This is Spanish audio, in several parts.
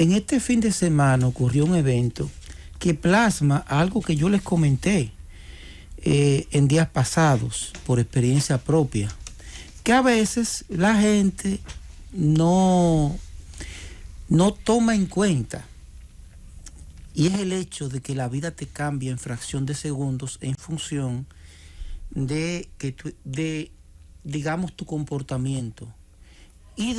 En este fin de semana ocurrió un evento que plasma algo que yo les comenté en días pasados por experiencia propia, que a veces la gente no toma en cuenta, y es el hecho de que la vida te cambia en fracción de segundos en función de digamos, tu comportamiento y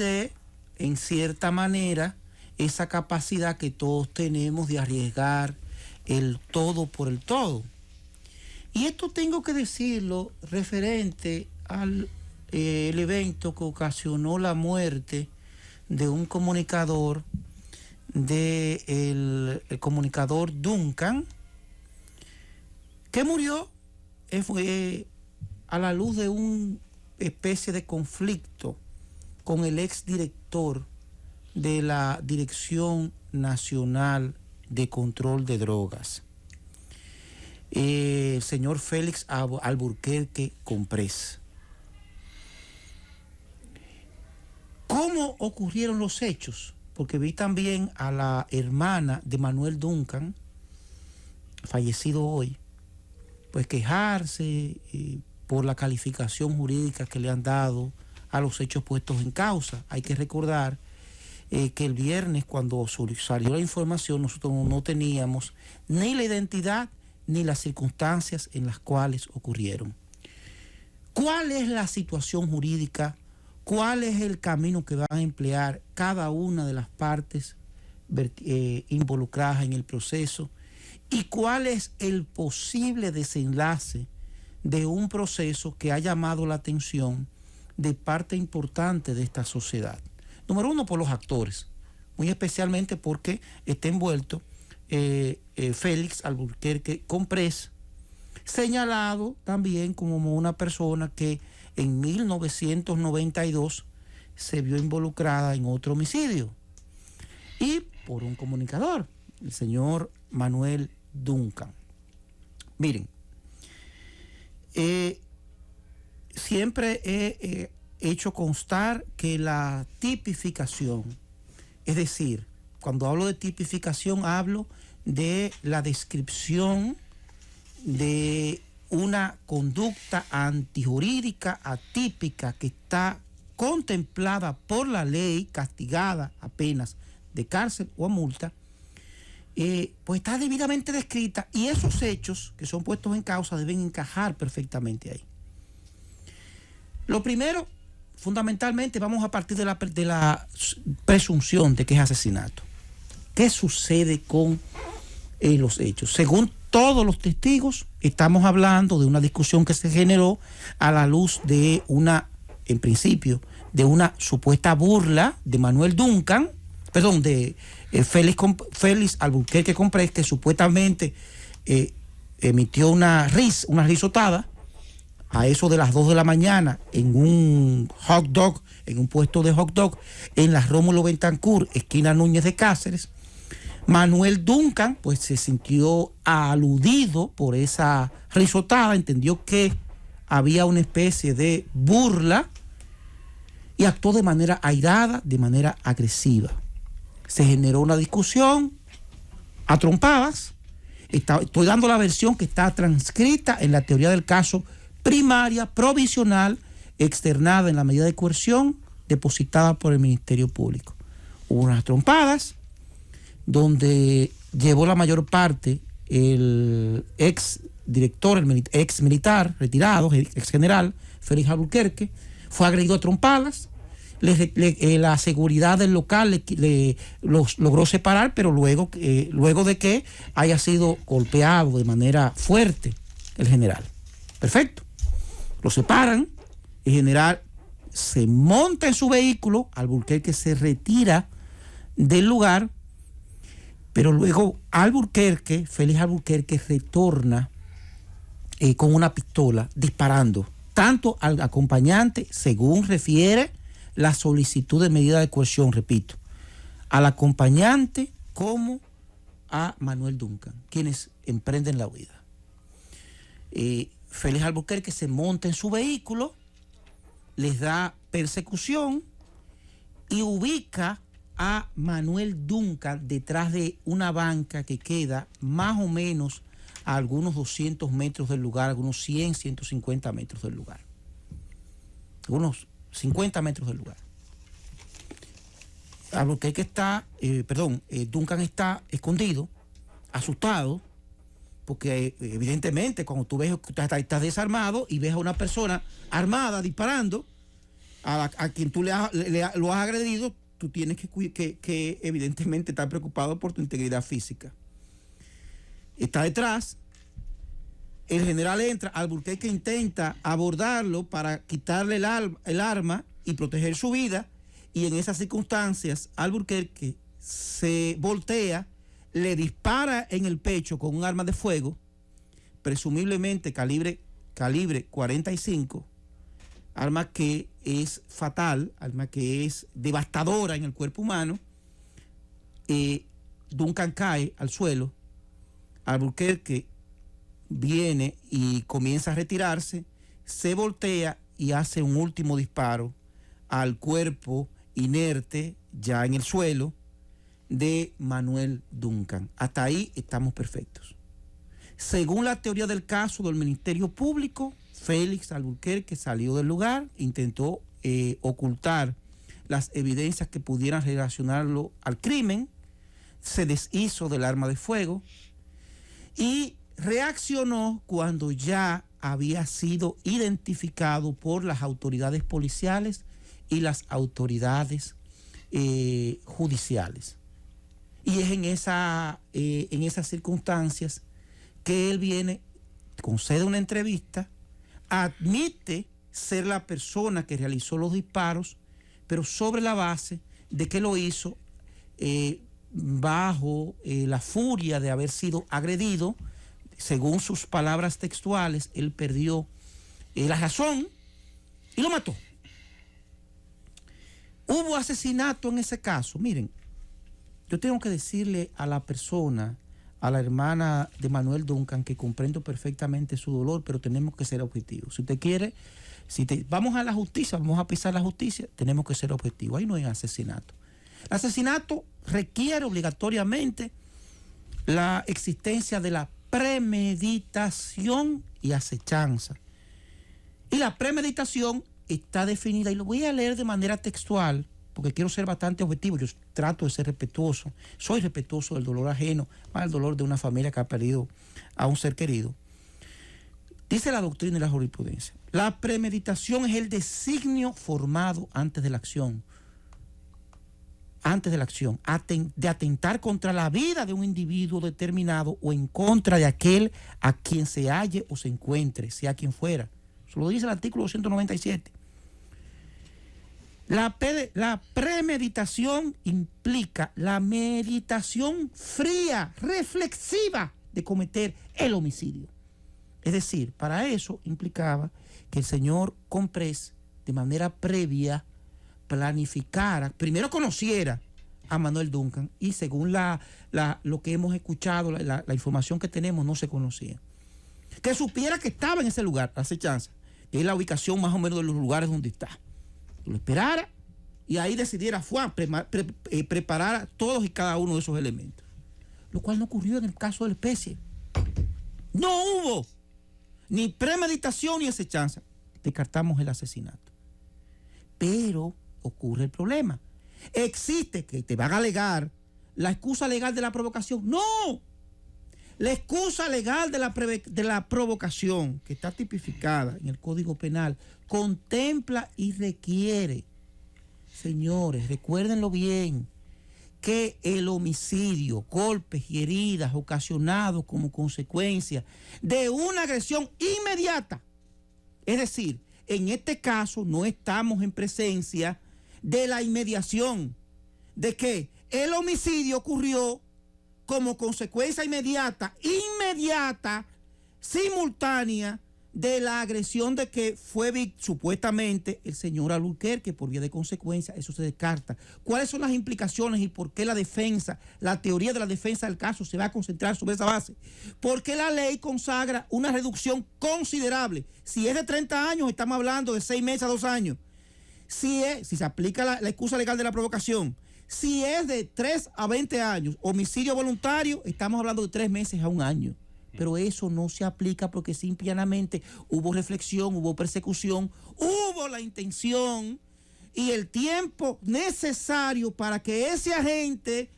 en cierta manera, esa capacidad que todos tenemos de arriesgar el todo por el todo. Y esto tengo que decirlo referente al el evento que ocasionó la muerte de un comunicador, el comunicador Duncan, que murió fue a la luz de una especie de conflicto con el exdirector de la Dirección Nacional de Control de Drogas, el señor Félix Alburquerque Comprés. ¿Cómo ocurrieron los hechos? Porque vi también a la hermana de Manuel Duncan, fallecido hoy, pues quejarse por la calificación jurídica que le han dado a los hechos puestos en causa. Hay que recordar que el viernes, cuando salió la información, nosotros no teníamos ni la identidad ni las circunstancias en las cuales ocurrieron. ¿Cuál es la situación jurídica? ¿Cuál es el camino que van a emplear cada una de las partes involucradas en el proceso? ¿Y cuál es el posible desenlace de un proceso que ha llamado la atención de parte importante de esta sociedad? Número uno, por los actores, muy especialmente porque está envuelto Félix Alburquerque Comprés, señalado también como una persona que en 1992 se vio involucrada en otro homicidio, y por un comunicador, el señor Manuel Duncan. Miren, siempre he hecho constar que la tipificación, es decir, cuando hablo de tipificación hablo de la descripción de una conducta antijurídica atípica que está contemplada por la ley, castigada a penas de cárcel o a multa, pues está debidamente descrita, y esos hechos que son puestos en causa deben encajar perfectamente ahí. Lo primero, fundamentalmente, vamos a partir de la presunción de que es asesinato. ¿Qué sucede con los hechos? Según todos los testigos, estamos hablando de una discusión que se generó a la luz de en principio, de una supuesta burla de Manuel Duncan, perdón, de Félix Alburquerque Comprés, que supuestamente emitió una risotada a eso de las 2 de la mañana en un hot dog, en un puesto de hot dog en la Rómulo Betancourt, esquina Núñez de Cáceres. Manuel Duncan pues se sintió aludido por esa risotada, entendió que había una especie de burla y actuó de manera airada, de manera agresiva. Se generó una discusión a trompadas. Estoy dando la versión que está transcrita en la teoría del caso primaria, provisional, externada en la medida de coerción depositada por el Ministerio Público. Hubo unas trompadas donde llevó la mayor parte el ex director, el ex militar retirado, ex general Félix Alburquerque, fue agredido a trompadas. La seguridad del local los logró separar, pero luego de que haya sido golpeado de manera fuerte el general. Perfecto. Lo separan, el general se monta en su vehículo, Alburquerque se retira del lugar, pero luego Félix Alburquerque retorna con una pistola disparando tanto al acompañante, según refiere la solicitud de medida de coerción, repito, al acompañante como a Manuel Duncan, quienes emprenden la huida. Félix Alburquerque se monta en su vehículo, les da persecución y ubica a Manuel Duncan detrás de una banca que queda más o menos a algunos 200 metros del lugar, algunos 100, 150 metros del lugar. Unos 50 metros del lugar. Albuquerque está, Duncan está escondido, asustado, porque evidentemente cuando tú ves que estás desarmado y ves a una persona armada disparando a quien tú lo has agredido, tú tienes que evidentemente estar preocupado por tu integridad física. Está detrás, el general entra, Albuquerque intenta abordarlo para quitarle el arma y proteger su vida, y en esas circunstancias Albuquerque se voltea, le dispara en el pecho con un arma de fuego, presumiblemente calibre 45, arma que es fatal, arma que es devastadora en el cuerpo humano. Duncan cae al suelo, Albuquerque viene y comienza a retirarse, se voltea y hace un último disparo al cuerpo inerte, ya en el suelo, de Manuel Duncan. Hasta ahí estamos perfectos. Según la teoría del caso del Ministerio Público, Félix Albuquerque salió del lugar, intentó ocultar las evidencias que pudieran relacionarlo al crimen, se deshizo del arma de fuego y reaccionó cuando ya había sido identificado por las autoridades policiales y las autoridades judiciales. Y es en esas circunstancias que él viene, concede una entrevista, admite ser la persona que realizó los disparos, pero sobre la base de que lo hizo bajo la furia de haber sido agredido. Según sus palabras textuales, él perdió la razón y lo mató. Hubo asesinato en ese caso. Miren, yo tengo que decirle a la persona, a la hermana de Manuel Duncan, que comprendo perfectamente su dolor, pero tenemos que ser objetivos. Si usted quiere, vamos a la justicia, vamos a pisar la justicia, tenemos que ser objetivos. Ahí no hay asesinato. El asesinato requiere obligatoriamente la existencia de la premeditación y acechanza. Y la premeditación está definida, y lo voy a leer de manera textual, porque quiero ser bastante objetivo. Yo trato de ser respetuoso, soy respetuoso del dolor ajeno, más el dolor de una familia que ha perdido a un ser querido. Dice la doctrina y la jurisprudencia: la premeditación es el designio formado antes de la acción, de atentar contra la vida de un individuo determinado o en contra de aquel a quien se halle o se encuentre, sea quien fuera. Eso lo dice el artículo 297. La premeditación implica la meditación fría, reflexiva de cometer el homicidio. Es decir, para eso implicaba que el señor Comprés, de manera previa, planificara, primero conociera a Manuel Duncan, y según lo que hemos escuchado, la información que tenemos, no se conocía. Que supiera que estaba en ese lugar, acechanza, que es la ubicación más o menos de los lugares donde está. Lo esperara y ahí decidiera preparar todos y cada uno de esos elementos. Lo cual no ocurrió en el caso de la especie. No hubo ni premeditación ni acechanza. Descartamos el asesinato. Pero ocurre el problema. Existe, que te van a alegar, la excusa legal de la provocación. ¡No! La excusa legal de la provocación, que está tipificada en el Código Penal, contempla y requiere, señores, recuérdenlo bien, que el homicidio, golpes y heridas ocasionados como consecuencia de una agresión inmediata. Es decir, en este caso no estamos en presencia de la inmediación, de que el homicidio ocurrió como consecuencia inmediata, simultánea de la agresión de que fue supuestamente el señor Albuquerque. Por vía de consecuencia, eso se descarta. ¿Cuáles son las implicaciones y por qué la defensa, la teoría de la defensa del caso se va a concentrar sobre esa base? Porque la ley consagra una reducción considerable. Si es de 30 años, estamos hablando de 6 meses a 2 años. Si se aplica la excusa legal de la provocación, Si es de 3 a 20 años, homicidio voluntario, estamos hablando de 3 meses a 1 año. Pero eso no se aplica porque simplemente hubo reflexión, hubo persecución, hubo la intención y el tiempo necesario para que ese agente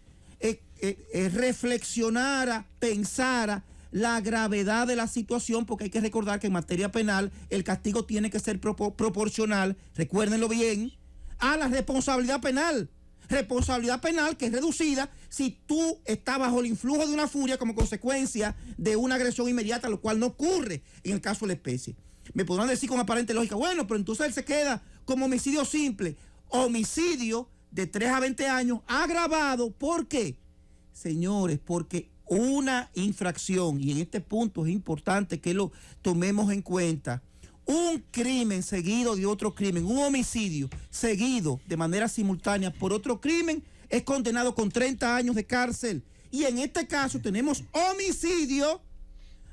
reflexionara, pensara la gravedad de la situación, porque hay que recordar que en materia penal el castigo tiene que ser proporcional, recuérdenlo bien, a la responsabilidad penal. Responsabilidad penal que es reducida si tú estás bajo el influjo de una furia como consecuencia de una agresión inmediata, lo cual no ocurre en el caso de la especie. Me podrán decir con aparente lógica, bueno, pero entonces él se queda como homicidio simple. Homicidio de 3 a 20 años agravado. ¿Por qué? Señores, porque una infracción, y en este punto es importante que lo tomemos en cuenta, un crimen seguido de otro crimen, un homicidio seguido de manera simultánea por otro crimen, es condenado con 30 años de cárcel. Y en este caso tenemos homicidio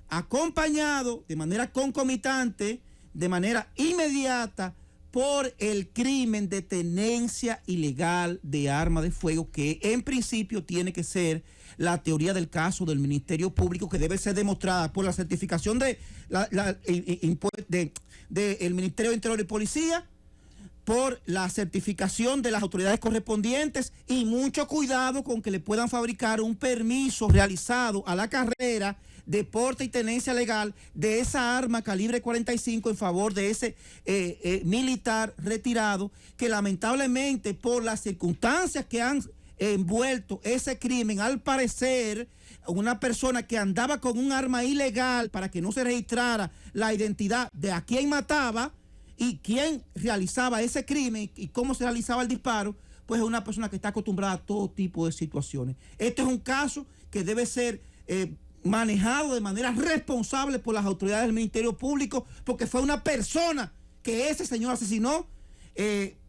acompañado de manera concomitante, de manera inmediata, por el crimen de tenencia ilegal de arma de fuego, que en principio tiene que ser la teoría del caso del Ministerio Público, que debe ser demostrada por la certificación del Ministerio de Interior y Policía, por la certificación de las autoridades correspondientes, y mucho cuidado con que le puedan fabricar un permiso realizado a la carrera de porte y tenencia legal de esa arma calibre 45 en favor de ese militar retirado, que lamentablemente por las circunstancias que han envuelto ese crimen, al parecer una persona que andaba con un arma ilegal para que no se registrara la identidad de a quién mataba y quién realizaba ese crimen y cómo se realizaba el disparo, pues es una persona que está acostumbrada a todo tipo de situaciones. Este es un caso que debe ser manejado de manera responsable por las autoridades del Ministerio Público, porque fue una persona que ese señor asesinó,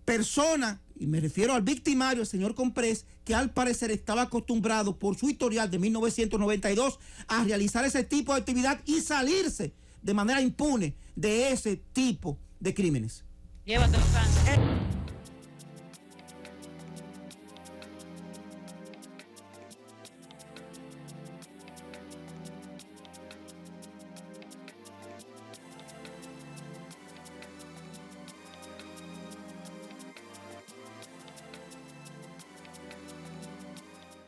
persona, y me refiero al victimario, el señor Comprés, que al parecer estaba acostumbrado por su historial de 1992 a realizar ese tipo de actividad y salirse de manera impune de ese tipo de crímenes. Llévatelo, Sánchez.